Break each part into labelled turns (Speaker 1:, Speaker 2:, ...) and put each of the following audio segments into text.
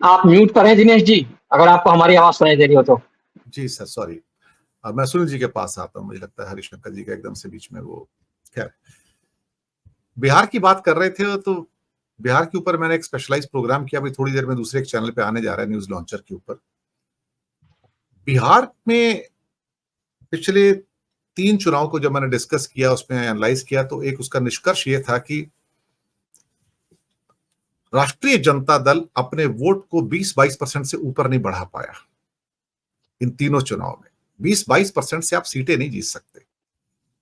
Speaker 1: आप म्यूट पर हैं दिनेश जी, अगर आपको हमारी आवाज सुनाई दे रही हो तो।
Speaker 2: जी सर, सॉरी। मैं सुनील जी के पास आता हूँ, मुझे लगता है हरिशंकर जी का एकदम से बीच में वो। खैर, बिहार की बात कर रहे थे तो बिहार के ऊपर मैंने एक स्पेशलाइज प्रोग्राम किया, अभी थोड़ी देर में दूसरे एक चैनल पे आने जा रहा है, न्यूज लॉन्चर के ऊपर। बिहार में पिछले 3 चुनाव को जब मैंने डिस्कस किया, उसमें एनालाइज किया, तो एक उसका निष्कर्ष ये था कि राष्ट्रीय जनता दल अपने वोट को 20-22% से ऊपर नहीं बढ़ा पाया इन तीनों चुनाव में। 20-22% से आप सीटें नहीं जीत सकते।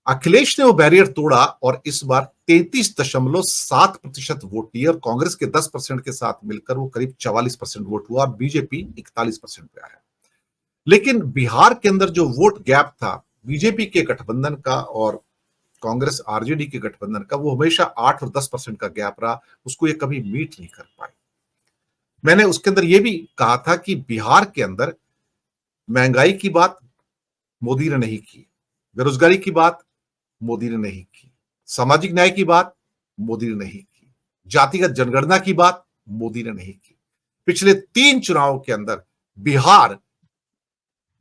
Speaker 2: अखिलेश ने वो बैरियर तोड़ा और इस बार 33.7% वोट लिए और कांग्रेस के 10% के साथ मिलकर वो करीब 44% वोट हुआ और बीजेपी 41% पे आया। लेकिन बिहार के अंदर जो वोट गैप था बीजेपी के गठबंधन का और कांग्रेस आरजेडी के गठबंधन का, वो हमेशा 8 और 10% का गैप रहा, उसको ये कभी मीट नहीं कर पाए। मैंने उसके अंदर ये भी कहा था कि बिहार के अंदर महंगाई की बात मोदी ने नहीं की, बेरोजगारी की बात मोदी ने नहीं की, सामाजिक न्याय की बात मोदी ने नहीं की, जातिगत जनगणना की बात मोदी ने नहीं की। पिछले 3 चुनावों के अंदर बिहार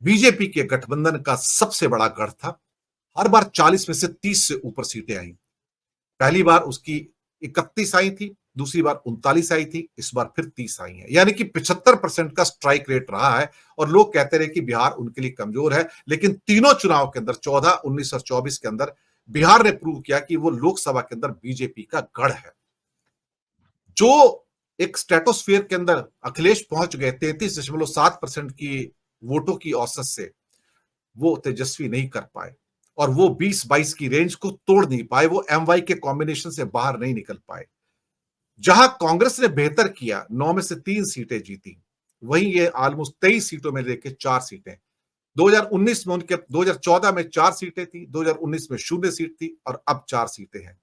Speaker 2: बीजेपी के गठबंधन का सबसे बड़ा गढ़ था। हर बार 40 में से 30 से ऊपर सीटें आई। पहली बार उसकी 31 आई थी, दूसरी बार 39 आई थी, इस बार फिर 30 आई है, यानी कि 75% का स्ट्राइक रेट रहा है। और लोग कहते रहे कि बिहार उनके लिए कमजोर है, लेकिन तीनों चुनाव के अंदर 14, 19 और 24 के अंदर बिहार ने प्रूव किया कि वो लोकसभा के अंदर बीजेपी का गढ़ है। जो एक स्ट्रेटोस्फीयर के अंदर अखिलेश पहुंच गए 33.7% की वोटों की औसत से, वो तेजस्वी नहीं कर पाए और वो 20-22 की रेंज को तोड़ नहीं पाए, वो एमवाई के कॉम्बिनेशन से बाहर नहीं निकल पाए। जहां कांग्रेस ने बेहतर किया, 9 में से 3 सीटें जीती, वहीं ये ऑलमोस्ट 23 सीटों में लेके 4 सीटें। 2019 में उनके 2014 में 4 सीटें थी, 2019 में 0 सीट थी और अब 4 सीटें हैं।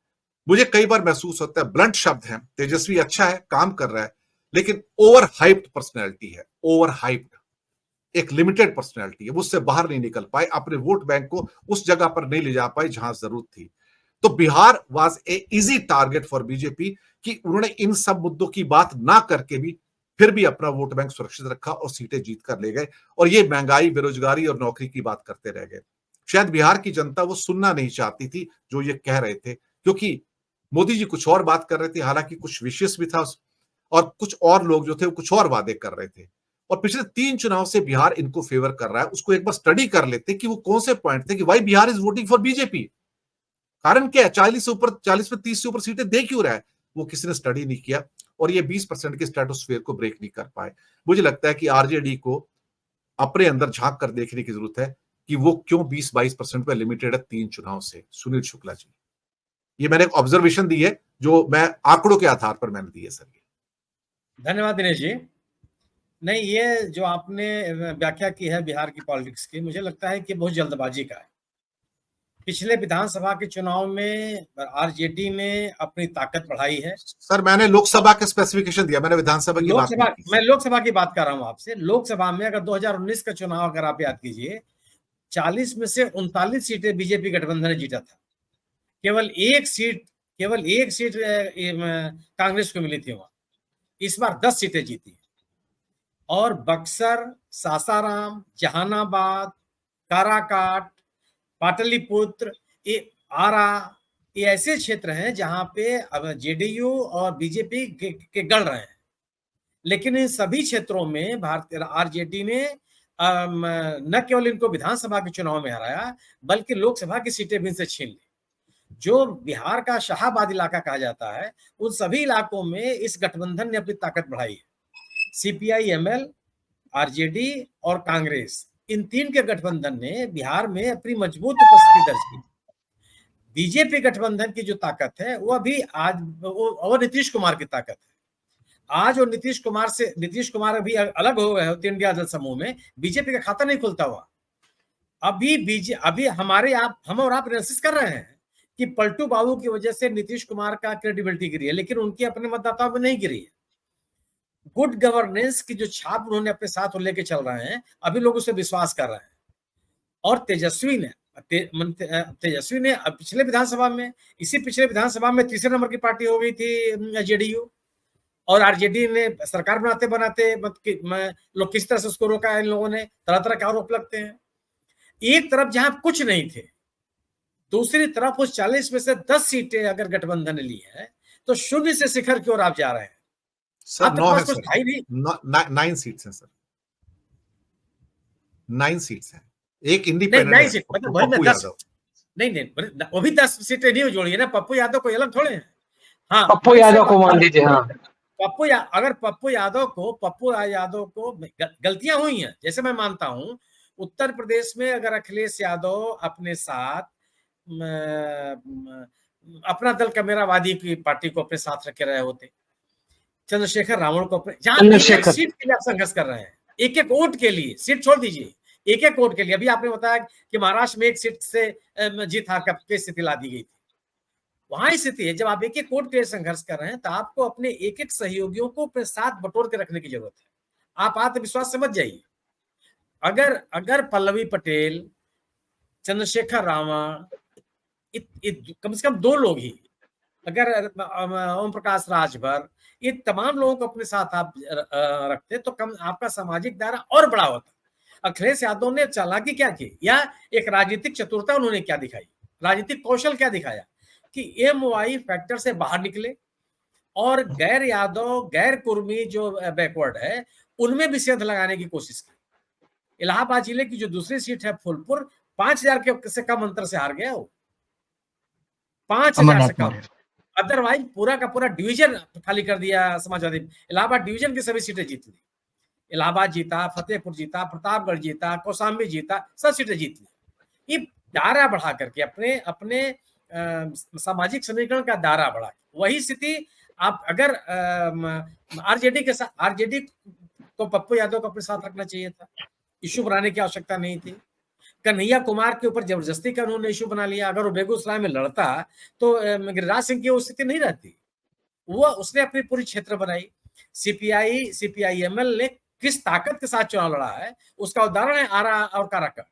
Speaker 2: मुझे कई बार महसूस होता है, ब्लंट शब्द है, तेजस्वी अच्छा है, काम कर रहा है, लेकिन ओवर हाइप्ड पर्सनैलिटी है, ओवर हाइप्ड, एक लिमिटेड पर्सनैलिटी है, वो उससे बाहर नहीं निकल पाए, अपने वोट बैंक को उस जगह पर नहीं ले जा पाए जहां जरूरत थी। तो Bihar was a easy target for BJP कि उन्होंने इन सब मुद्दों की बात ना करके भी फिर भी अपना वोट बैंक सुरक्षित रखा और सीटें जीत कर ले गए। और ये महंगाई, बेरोजगारी और नौकरी की बात करते रह गए। शायद बिहार की जनता वो सुनना नहीं चाहती थी जो ये कह रहे थे, क्योंकि मोदी जी कुछ और बात कर रहे थे, हालांकि कुछ विशेष भी था और कुछ और लोग जो थे वो कुछ और वादे कर रहे थे। और पिछले 3 चुनाव से बिहार इनको फेवर कर रहा है, उसको एक बार स्टडी कर लेते कि वो कौन से पॉइंट थे कि why Bihar is voting for BJP. कारण क्या है, 40 से ऊपर, 40 में 30 से ऊपर सीटें दे क्यों रहा है, वो किसी ने स्टडी नहीं किया और ये 20% के स्टेटोस्फीयर को ब्रेक नहीं कर पाए। मुझे लगता है कि आरजेडी को अपने अंदर झांक कर देखने की जरूरत है कि वो क्यों 20-22% पे लिमिटेड है 3 चुनाव से। सुनील शुक्ला जी, ये मैंने एक ऑब्जर्वेशन दी है, जो मैं आंकड़ों के आधार पर मैंने दी है सर।
Speaker 3: धन्यवाद दिनेश जी। नहीं, ये जो आपने व्याख्या की है बिहार की पॉलिटिक्स की, मुझे लगता है कि बहुत जल्दबाजी का है। पिछले विधानसभा के चुनाव में आरजेडी ने अपनी ताकत बढ़ाई है।
Speaker 2: सर मैंने लोकसभा के स्पेसिफिकेशन दिया, मैंने विधानसभा की बात नहीं की।
Speaker 3: मैं लोकसभा की बात कर रहा हूं आपसे। लोकसभा में अगर 2019 का चुनाव अगर आप याद कीजिए, 40 में से 39 सीटें बीजेपी गठबंधन ने जीता था। केवल एक सीट कांग्रेस को मिली थी वहां। इस बार 10 सीटें जीती और बक्सर, सासाराम, जहानाबाद, काराकाट, पाटलिपुत्र, आरा, ये ऐसे क्षेत्र हैं जहां पे अब जेडीयू और बीजेपी के गढ़ रहे हैं। लेकिन इन सभी क्षेत्रों में भारतीय आरजेडी ने न केवल इनको विधानसभा के चुनाव में हराया, बल्कि लोकसभा की सीटें भी इनसे छीन ली। जो बिहार का शाहाबाद इलाका कहा जाता है, उन सभी इलाकों में इस गठबंधन ने अपनी ताकत बढ़ाई है। सीपीआई एमएल, आरजेडी और कांग्रेस, इन 3 के गठबंधन ने बिहार में अपनी मजबूत उपस्थिति दर्ज की। बीजेपी गठबंधन की जो ताकत है वो अभी आज वो नीतीश कुमार की ताकत है। आज और नीतीश कुमार अभी अलग हो गए होते इंडिया दल समूह में, बीजेपी का खाता नहीं खुलता हुआ। अभी हम और आप एनालिसिस कर रहे हैं कि पलटू बाबू की वजह से नीतीश कुमार का क्रेडिबिलिटी गिरी है, लेकिन उनकी अपने मतदाताओं में नहीं गिरी है। गुड गवर्नेंस की जो छाप उन्होंने अपने साथ लेके चल रहे हैं, अभी लोग उसे विश्वास कर रहे हैं। और तेजस्वी ने पिछले विधानसभा में तीसरे नंबर की पार्टी हो गई थी जेडीयू, और आरजेडी ने सरकार बनाते बनाते लोग किस तरह से उसको रोका, इन लोगों ने तरह तरह के आरोप लगते हैं। एक तरफ जहां कुछ नहीं थे, दूसरी तरफ उस 40 में से 10 सीटें अगर गठबंधन ने ली है तो शून्य से शिखर की ओर आप जा रहे हैं।
Speaker 2: सर
Speaker 3: आप तो
Speaker 2: 9 है
Speaker 3: पास कुछ था ही नहीं।
Speaker 2: 9 सीट्स हैं सर, 9 सीट्स हैं, एक
Speaker 3: नहीं,
Speaker 2: इंडिपेंडेंट
Speaker 3: 9
Speaker 2: है
Speaker 3: सीट मतलब
Speaker 2: पप्पू
Speaker 3: वही 10।
Speaker 2: यादव।
Speaker 3: नहीं, वो भी 10 सीटें नहीं जोड़ी है ना, पप्पू यादव कोई अलग थोड़े हैं। हाँ,
Speaker 1: पप्पू यादव को मान लीजिए। हाँ,
Speaker 3: अगर पप्पू यादव को गलतियां हुई हैं, जैसे मैं मानता हूं उत्तर प्रदेश में अगर अखिलेश यादव अपने साथ अपना दल कैमरावादी की पार्टी को अपने साथ रखे रहे होते, चंद्रशेखर रावण को अपने, जहां एक सीट के लिए आप संघर्ष कर रहे हैं, एक एक वोट के लिए, सीट छोड़ दीजिए, एक एक वोट के लिए। अभी आपने बताया कि महाराष्ट्र में एक सीट से जीत हार की स्थिति ला दी गई थी। वहां स्थिति है, जब आप एक एक वोट के लिए संघर्ष कर रहे हैं तो आपको अपने एक एक सहयोगियों को अपने साथ बटोर के रखने की जरूरत है। आप आत्मविश्वास से मत जाइए। अगर पल्लवी पटेल, चंद्रशेखर रावण, कम से कम 2 लोग ही, अगर ओम प्रकाश राजभर, ये तमाम लोगों को अपने साथ आप रखते तो कम आपका सामाजिक दायरा और बड़ा होता। अखिलेश यादव ने चालाकी क्या की, या एक राजनीतिक चतुरता उन्होंने क्या दिखाई, राजनीतिक कौशल क्या दिखाया कि एमओआई फैक्टर से बाहर निकले और गैर यादव, गैर कुर्मी जो बैकवर्ड है उनमें भी सेंध लगाने की कोशिश की। इलाहाबाद जिले की जो दूसरी सीट है फूलपुर, 5000 से कम अंतर से हार गया वो, 5000 से कम। अदरवाइज पूरा का पूरा डिवीजन खाली कर दिया समाजवादी। इलाहाबाद डिवीजन की सभी सीटें जीत ली। इलाहाबाद जीता, फतेहपुर जीता, प्रतापगढ़ जीता, कौशाम्बी जीता, सब सीटें जीत ली। ये दायरा बढ़ा करके अपने सामाजिक समीकरण का दायरा बढ़ा, वही स्थिति आप अगर आरजेडी को पप्पू यादव को अपने साथ रखना चाहिए था, इशू बनाने की आवश्यकता नहीं थी। कन्हैया कुमार के ऊपर जबरदस्ती का उन्होंने इशू बना लिया। अगर वो बेगूसराय में लड़ता तो गिरिराज सिंह की वो स्थिति नहीं रहती। उसने अपनी पूरी क्षेत्र बनाई। सीपीआईएमएल ने किस ताकत के साथ चुनाव लड़ा है उसका उदाहरण है आरा और काराकाट।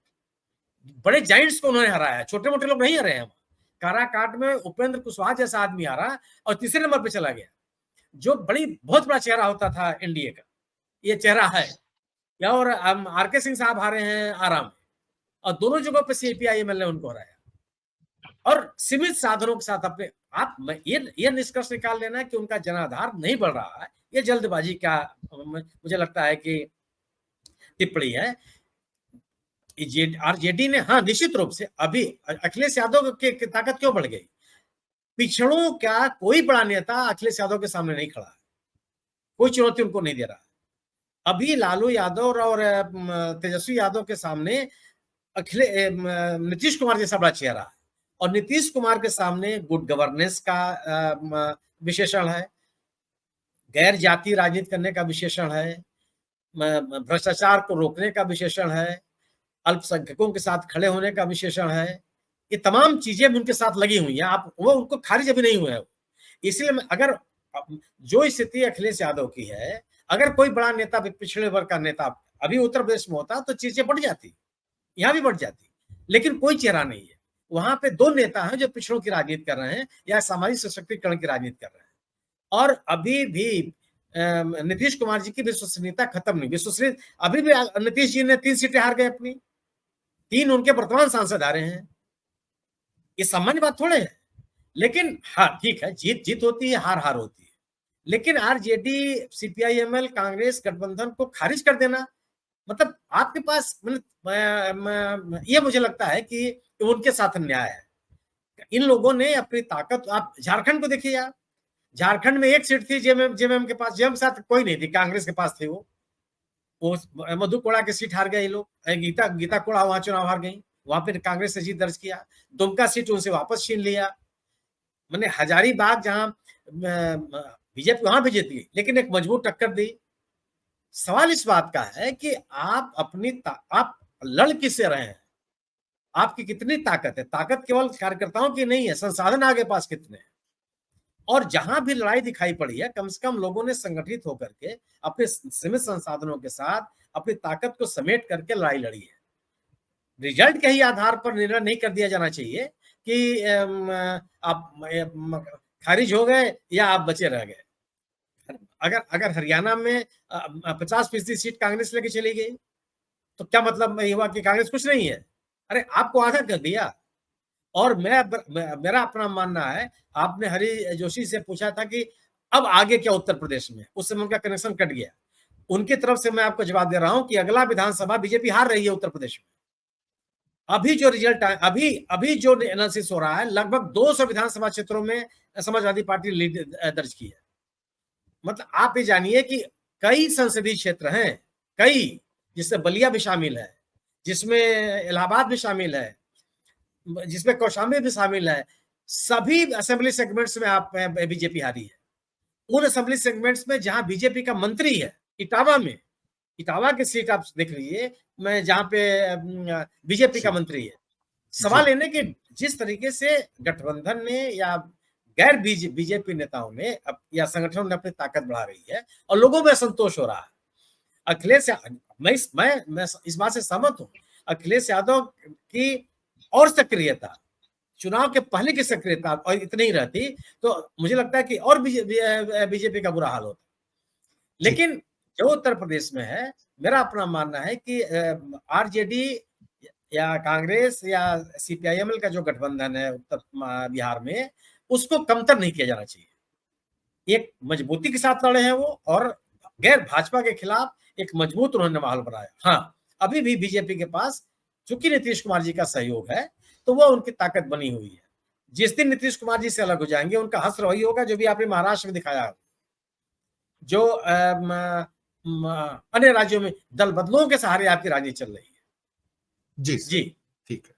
Speaker 3: बड़े जाइंट्स को उन्होंने हराया, छोटे मोटे लोग नहीं हराए हैं। काराकाट में उपेंद्र कुशवाहा जैसा आदमी हारा और तीसरे नंबर पे चला गया, जो बहुत बड़ा चेहरा होता था एनडीए का, ये चेहरा है। या और आरके सिंह साहब हारे हैं आराम, और दोनों जगहों पे सीपीआईएमएल ने उनको हराया। और सीमित साधनों के साथ अपने आप ये निष्कर्ष निकाल लेना कि उनका जनाधार नहीं बढ़ रहा है, ये जल्दबाजी का मुझे लगता है कि टिप्पणी है। आरजेडी ने, हाँ निश्चित रूप से अभी अखिलेश यादव की ताकत क्यों बढ़ गई, पिछड़ों का कोई बड़ा नेता अखिलेश यादव के सामने नहीं खड़ा है, कोई चुनौती उनको नहीं दे रहा। अभी लालू यादव और तेजस्वी यादव के सामने नीतीश कुमार जैसा बड़ा चेहरा है, और नीतीश कुमार के सामने गुड गवर्नेंस का विशेषण है, गैर जाति राजनीति करने का विशेषण है, भ्रष्टाचार को रोकने का विशेषण है, अल्पसंख्यकों के साथ खड़े होने का विशेषण है। ये तमाम चीजें भी उनके साथ लगी हुई हैं। आप वो उनको खारिज अभी नहीं हुए है। इसलिए अगर जो स्थिति अखिलेश यादव की है, अगर कोई बड़ा नेता, पिछड़े वर्ग का नेता अभी उत्तर प्रदेश में होता तो चीजें बढ़ जाती, यहां भी बढ़ जाती, लेकिन कोई चेहरा नहीं है। वहां पे 2 नेता हैं जो पिछड़ों की राजनीति कर रहे हैं या सामाजिक सशक्तिकरण की राजनीति कर रहे हैं। और अभी भी नीतीश कुमार जी की विश्वसनीयता खत्म नहीं, अभी भी नीतीश जी ने 3 सीटें हार गए अपनी, 3 उनके वर्तमान सांसद आ रहे हैं। ये सामान्य बात थोड़े है। लेकिन हाँ ठीक है, जीत होती है, हार होती है, लेकिन आरजेडी, सीपीआईएमएल, कांग्रेस गठबंधन को खारिज कर देना, मतलब आपके पास ये मुझे लगता है कि उनके साथ अन्याय है। इन लोगों ने अपनी ताकत, आप झारखंड को देखिए यार, झारखंड में 1 सीट थी जेएमएम के पास, जेएम के साथ कोई नहीं थी, कांग्रेस के पास थी। वो मधु कोड़ा की सीट हार गए ये लोग, गीता कोड़ा वहां चुनाव हार गई, वहां पे कांग्रेस ने जीत दर्ज किया। दुमका सीट उनसे वापस छीन लिया। मैंने हजारीबाग जहां बीजेपी वहां भी जीत गई, लेकिन एक मजबूत टक्कर दी। सवाल इस बात का है कि आप आप लड़ किससे रहे हैं, आपकी कितनी ताकत है। ताकत केवल कार्यकर्ताओं की नहीं है, संसाधन आगे पास कितने हैं। और जहां भी लड़ाई दिखाई पड़ी है, कम से कम लोगों ने संगठित होकर के अपने सीमित संसाधनों के साथ अपनी ताकत को समेट करके लड़ाई लड़ी है। रिजल्ट के ही आधार पर निर्णय नहीं कर दिया जाना चाहिए कि आप खारिज हो गए या आप बचे रह गए। अगर अगर हरियाणा में 50% सीट कांग्रेस लेके चली गई तो क्या मतलब ये हुआ कि कांग्रेस कुछ नहीं है? अरे आपको आधा कर दिया। और मेरा अपना मानना है, आपने हरि जोशी से पूछा था कि अब आगे क्या उत्तर प्रदेश में, उस समय उनका कनेक्शन कट गया। उनकी तरफ से मैं आपको जवाब दे रहा हूं कि अगला विधानसभा बीजेपी हार रही है उत्तर प्रदेश में। अभी जो रिजल्ट आए, अभी जो एनालिसिस हो रहा है, लगभग 200 विधानसभा क्षेत्रों में समाजवादी पार्टी लीड दर्ज की है। मतलब आप ये जानिए कि कई संसदीय क्षेत्र हैं, कई, जिसमें बलिया भी शामिल है, जिसमें इलाहाबाद भी शामिल है, जिसमें कौशाम्बी भी शामिल है। सभी असेंबली सेगमेंट्स में आप बीजेपी हारी है। उन असेंबली सेगमेंट्स में जहां बीजेपी का मंत्री है, इटावा में, इटावा की सीट आप देख लीजिए, मैं जहां पे बीजेपी का मंत्री है। सवाल इन्हें कि जिस तरीके से गठबंधन ने या गैर बीजेपी नेताओं ने या संगठनों ने अपनी ताकत बढ़ा रही है और लोगों में असंतोष हो रहा है। अखिलेश, मैं इस बात से सहमत हूं, अखिलेश यादव की और सक्रियता, चुनाव के पहले की सक्रियता और इतनी ही रहती तो मुझे लगता है कि और बीजेपी का बुरा हाल होता। लेकिन जो उत्तर प्रदेश में है, मेरा अपना मानना है कि आरजेडी या कांग्रेस या सीपीआईएमएल का जो गठबंधन है उत्तर बिहार में, उसको कमतर नहीं किया जाना चाहिए। एक मजबूती के साथ लड़े हैं वो, और गैर भाजपा के खिलाफ एक मजबूत उन्होंने माहौल बनाया। हाँ, अभी भी बीजेपी के पास चूंकि नीतीश कुमार जी का सहयोग है तो वो उनकी ताकत बनी हुई है। जिस दिन नीतीश कुमार जी से अलग हो जाएंगे, उनका हश्र वही होगा जो भी आपने महाराष्ट्र में दिखाया, जो अन्य राज्यों में दल बदलों के सहारे आपकी राजनीति चल रही है।
Speaker 2: जी
Speaker 3: जी,
Speaker 2: ठीक है।